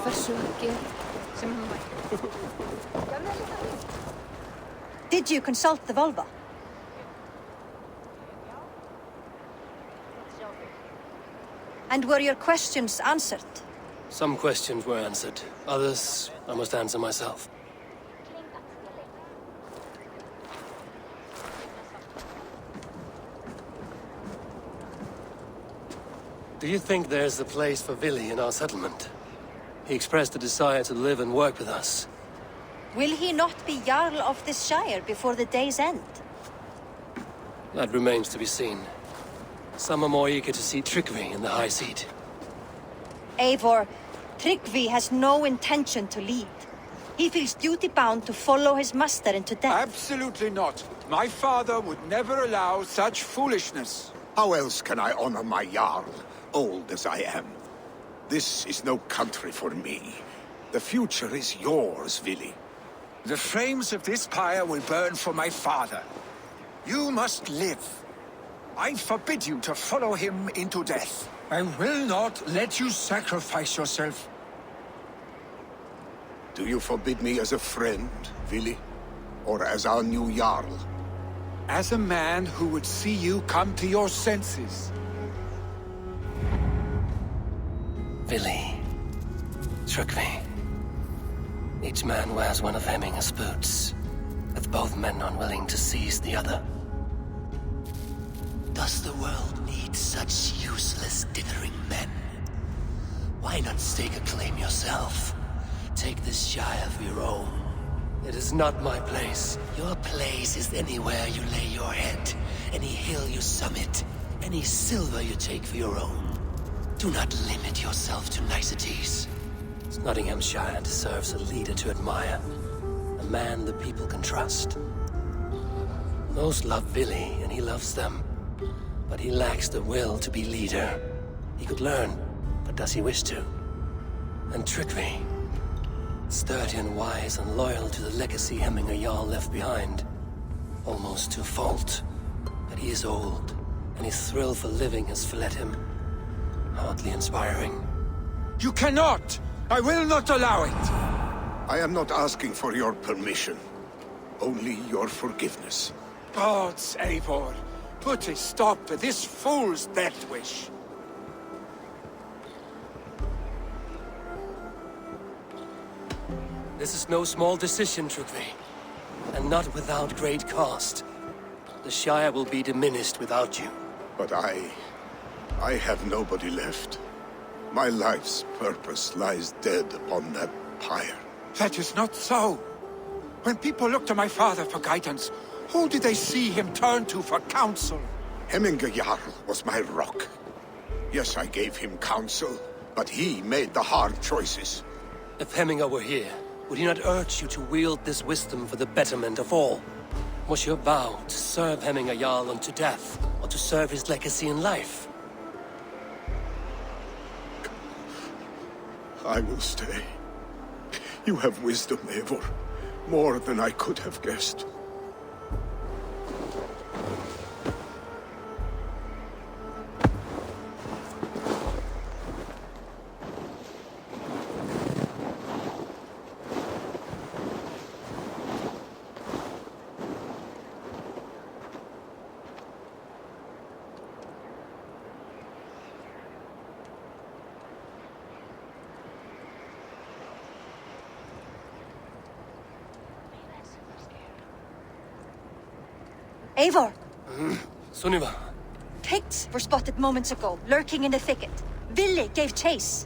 hversu gerð sem hann var. Did you consult the vulva? And were your questions answered? Some questions were answered. Others, I must answer myself. Do you think there's a place for Vili in our settlement? He expressed a desire to live and work with us. Will he not be Jarl of this shire before the day's end? That remains to be seen. Some are more eager to see Tryggvi in the high seat. Eivor, Tryggvi has no intention to lead. He feels duty-bound to follow his master into death. Absolutely not. My father would never allow such foolishness. How else can I honor my Jarl, old as I am? This is no country for me. The future is yours, Vili. The flames of this pyre will burn for my father. You must live. I forbid you to follow him into death. I will not let you sacrifice yourself. Do you forbid me as a friend, Vili? Or as our new Jarl? As a man who would see you come to your senses. Vili. Tryggvi. Each man wears one of Hemminger's boots, with both men unwilling to seize the other. Does the world need such useless, dithering men? Why not stake a claim yourself? Take this shire for your own. It is not my place. Your place is anywhere you lay your head, any hill you summit, any silver you take for your own. Do not limit yourself to niceties. Nottinghamshire deserves a leader to admire. A man the people can trust. Most love Vili, and he loves them. But he lacks the will to be leader. He could learn, but does he wish to? And Tryggvi. Sturdy and wise and loyal to the legacy Hemminger Jarl left behind. Almost to a fault. But he is old, and his thrill for living has fled him. Hardly inspiring. You cannot! I will not allow it! I am not asking for your permission. Only your forgiveness. Gods, Eivor, put a stop to this fool's death wish. This is no small decision, Tryggvi. And not without great cost. The Shire will be diminished without you. But I have nobody left. My life's purpose lies dead upon that pyre. That is not so. When people look to my father for guidance, who did they see him turn to for counsel? Hemminger Jarl was my rock. Yes, I gave him counsel, but he made the hard choices. If Hemminger were here, would he not urge you to wield this wisdom for the betterment of all? Was your vow to serve Hemminger Jarl unto death, or to serve his legacy in life? I will stay. You have wisdom, Eivor. More than I could have guessed. Eivor! Sunniva. Picts were spotted moments ago, lurking in the thicket. Vili gave chase.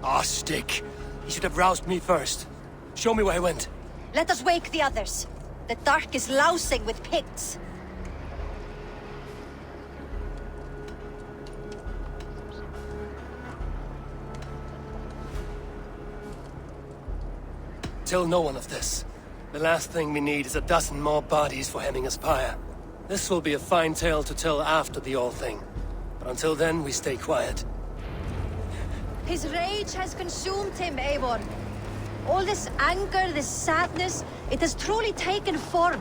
Ah, stick. He should have roused me first. Show me where he went. Let us wake the others. The dark is lousing with Picts. Tell no one of this. The last thing we need is a dozen more bodies for Hemminger's pyre. This will be a fine tale to tell after the All Thing. But until then, we stay quiet. His rage has consumed him, Eivor. All this anger, this sadness, it has truly taken form.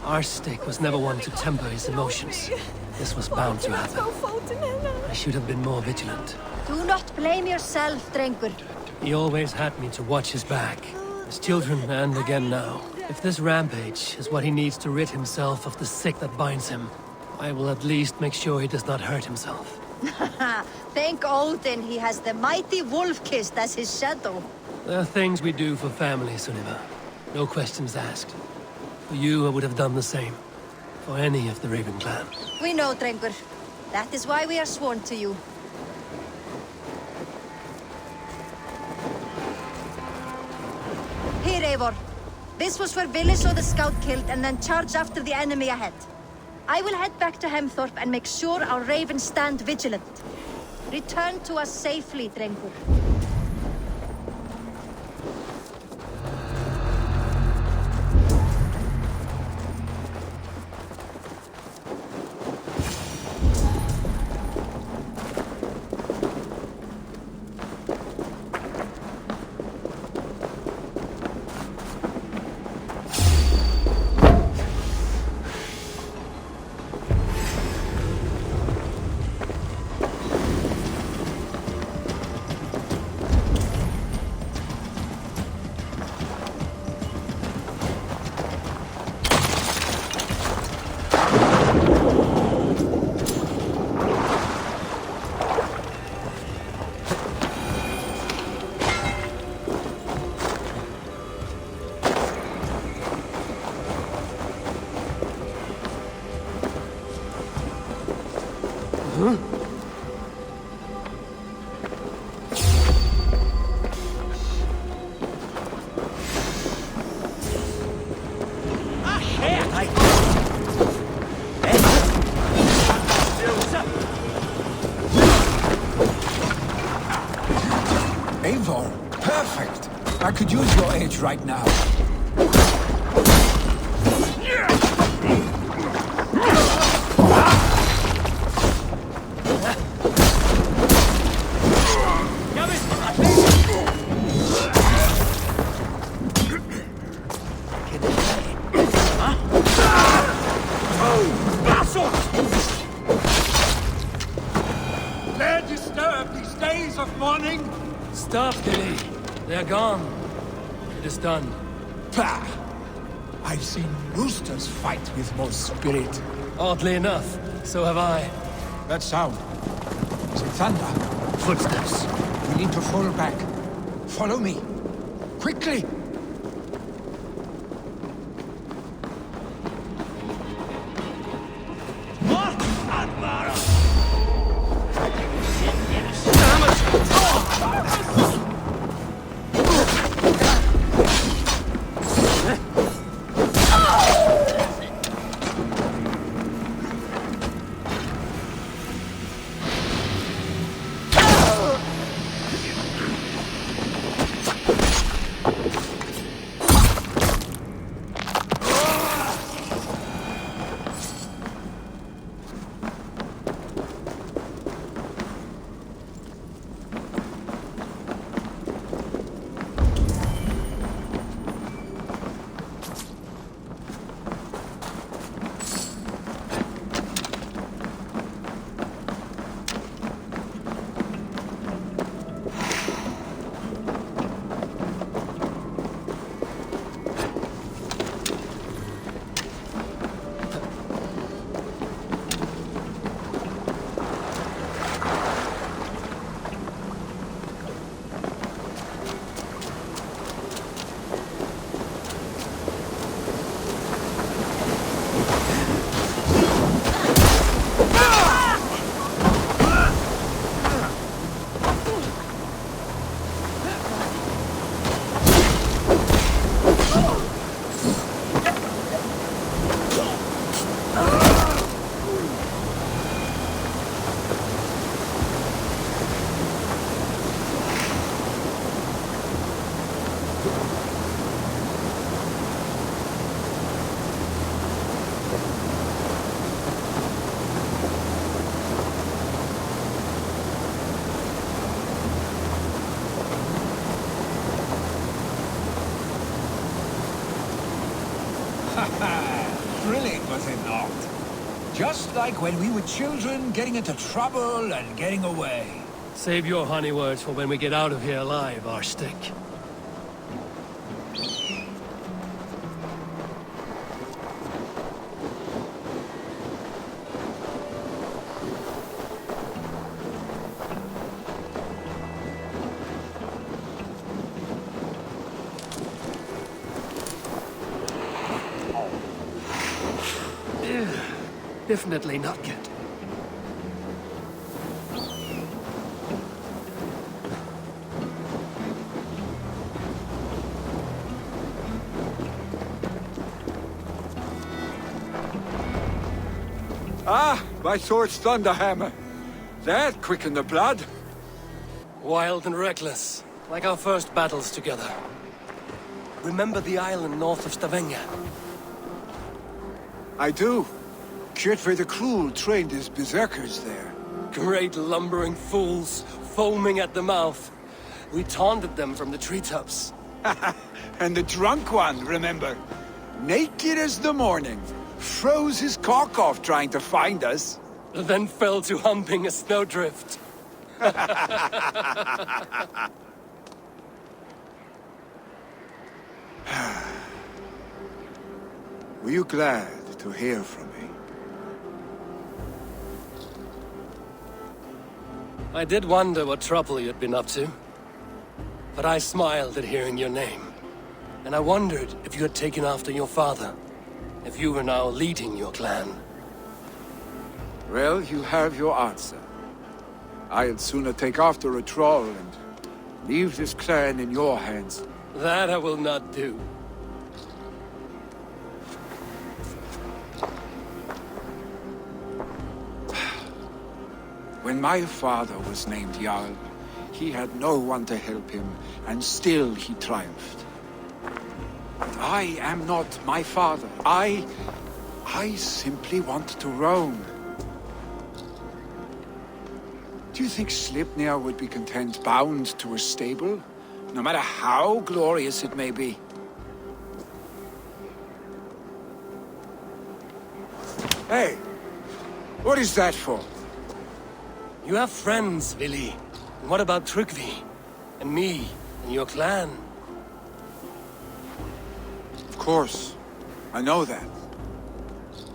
Our stick was never one to temper his emotions. This was bound to happen. I should have been more vigilant. Do not blame yourself, Drengur. He always had me to watch his back. As children and again now. If this rampage is what he needs to rid himself of the sick that binds him, I will at least make sure he does not hurt himself. Thank Odin he has the mighty Wolf-Kissed as his shadow. There are things we do for family, Sunniva. No questions asked. For you, I would have done the same. For any of the Raven clan. We know, Drengur. That is why we are sworn to you. Here, Eivor. This was where Vili saw the scout killed and then charged after the enemy ahead. I will head back to Hemthorpe and make sure our ravens stand vigilant. Return to us safely, Drengur. Eivor, perfect! I could use your aid right now. They're disturbed these days of mourning. Stop, Gilly. They're gone. It is done. Pah! I've seen roosters fight with more spirit. Oddly enough, so have I. That sound. Is it thunder? Footsteps. We need to fall back. Follow me. Quickly! Thrilling, was it not? Just like when we were children, getting into trouble and getting away. Save your honey words for when we get out of here alive, Arstick. Definitely not good. Ah, my sword's thunderhammer. That quickened the blood. Wild and reckless, like our first battles together. Remember the island north of Stavanger? I do. Kjotve the Cruel trained his berserkers there. Great lumbering fools, foaming at the mouth. We taunted them from the treetops. And the drunk one, remember? Naked as the morning. Froze his cock off trying to find us. Then fell to humping a snowdrift. Were you glad to hear from me? I did wonder what trouble you'd been up to. But I smiled at hearing your name. And I wondered if you had taken after your father. If you were now leading your clan. Well, you have your answer. I'd sooner take after a troll and leave this clan in your hands. That I will not do. When my father was named Jarl, he had no one to help him, and still he triumphed. But I am not my father. I simply want to roam. Do you think Sleipnir would be content bound to a stable? No matter how glorious it may be? Hey! What is that for? You have friends, Vili. And what about Tryggvi? And me? And your clan? Of course. I know that.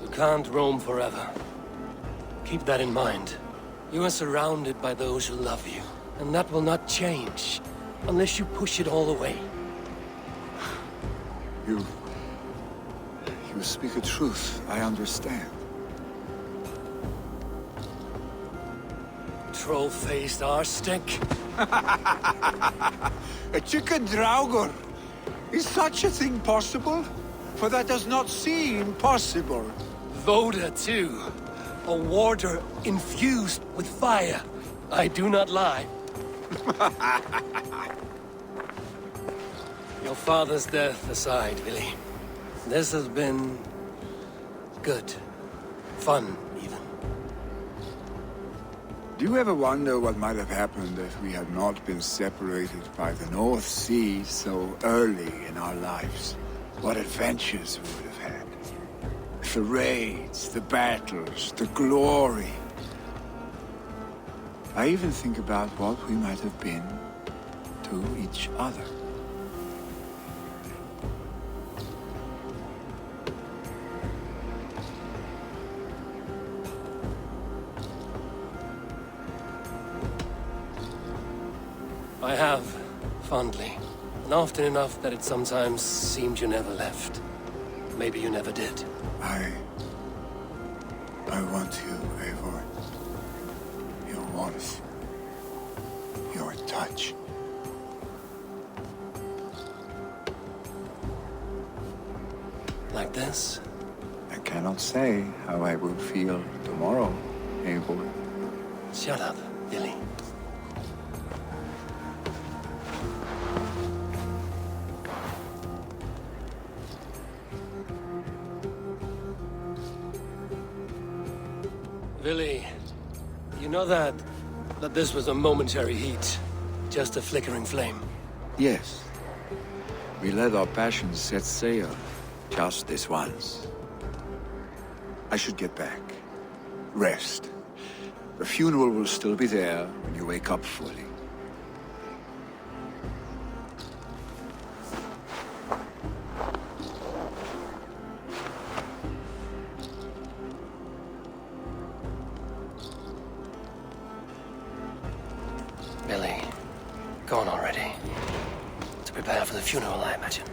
You can't roam forever. Keep that in mind. You are surrounded by those who love you. And that will not change. Unless you push it all away. You speak a truth. I understand. Troll-faced Arstick. A chicken Draugr! Is such a thing possible? For that does not seem possible. Voda, too. A warder infused with fire. I do not lie. Your father's death aside, Vili. This has been... good. Fun, even. Do you ever wonder what might have happened if we had not been separated by the North Sea so early in our lives? What adventures we would have had. The raids, the battles, the glory. I even think about what we might have been to each other. I have, fondly. And often enough that it sometimes seemed you never left. Maybe you never did. I want you, Eivor. Your warmth. Your touch. Like this? I cannot say how I will feel tomorrow, Eivor. Shut up, Vili. Vili, you know that this was a momentary heat, just a flickering flame. Yes. We let our passions set sail, just this once. I should get back. Rest. The funeral will still be there when you to wake up fully. Billy, go on already. To prepare for the funeral, I imagine.